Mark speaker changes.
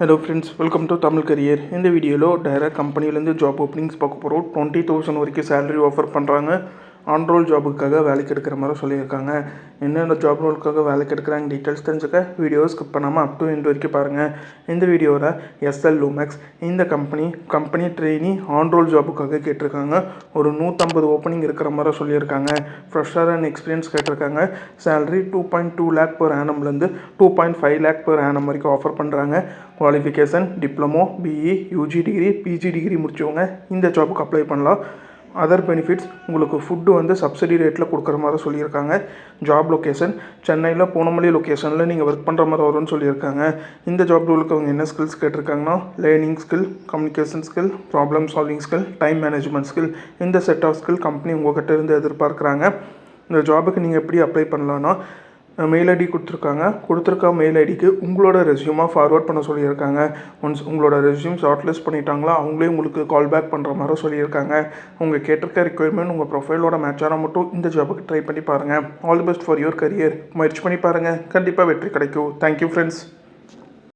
Speaker 1: Hello friends, welcome to Tamil Career. In the video, direct company job openings பார்க்க போறோம். 20,000 வரைக்கும் salary offer பண்றாங்க. On roll ஜாபுக்காக வேலைக்கு எடுக்கிற மாதிரி சொல்லியிருக்காங்க. என்னென்ன ஜாப் ரோலுக்காக வேலைக்கு எடுக்கிறாங்க டீட்டெயில்ஸ் தெரிஞ்சுக்க வீடியோ ஸ்கிப் பண்ணாமல் அப் டு எண்ட் வரைக்கும் பாருங்கள். இந்த வீடியோவில் எஸ்எல் லூமேக்ஸ் இந்த கம்பெனி ட்ரெயினி ஆன் ரோல் ஜாபுக்காக கேட்டிருக்காங்க. ஒரு 150 ஓப்பனிங் இருக்கிற மாதிரி சொல்லியிருக்காங்க. ஃப்ரெஷர் அண்ட் எக்ஸ்பீரியன்ஸ் கேட்டிருக்காங்க. சேலரி 2.2 lakh per annumலேருந்து 2.5 lakh per annum வரைக்கும் ஆஃபர் பண்ணுறாங்க. Qualification diploma, BE, UG degree, PG degree முடிச்சவங்க இந்த ஜாபுக்கு அப்ளை பண்ணலாம். அதர் பெனிஃபிட்ஸ் உங்களுக்கு ஃபுட்டு சப்சிடி ரேட்டில் கொடுக்குற மாதிரி சொல்லியிருக்காங்க. ஜாப் லொக்கேஷன் சென்னையில் பூனமல்லி லொக்கேஷனில் நீங்கள் ஒர்க் பண்ணுற மாதிரி வரும்னு சொல்லியிருக்காங்க. இந்த ஜாப் ரோலுக்கு அவங்க என்ன ஸ்கில்ஸ் கேட்டிருக்காங்கன்னா learning skill, communication skill, problem solving skill, time management skill, இந்த செட் ஆஃப் ஸ்கில் கம்பெனி உங்கள்கிட்ட இருந்து எதிர்பார்க்குறாங்க. இந்த ஜாபுக்கு நீங்கள் எப்படி அப்ளை பண்ணலான்னா மெயில் ஐடி கொடுத்துருக்க மெயில் ஐடிக்கு உங்களோட ரெஸ்யூமாக ஃபார்வர்ட் பண்ண சொல்லியிருக்காங்க. ஒன்ஸ் உங்களோட ரெஸ்யூம் ஷார்ட் லிஸ்ட் பண்ணிட்டாங்களா அவங்களே உங்களுக்கு கால் பேக் பண்ணுற மாதிரி சொல்லியிருக்காங்க. உங்கள் கேட்டிருக்க ரெக்குயர்மெண்ட் உங்கள் ப்ரொஃபைலோட மேட்சான மட்டும் இந்த ஜாபுக்கு ட்ரை பண்ணி பாருங்கள். All the best for your career. முயற்சி பண்ணி பாருங்கள், கண்டிப்பாக வெற்றி கிடைக்கும். Thank you friends.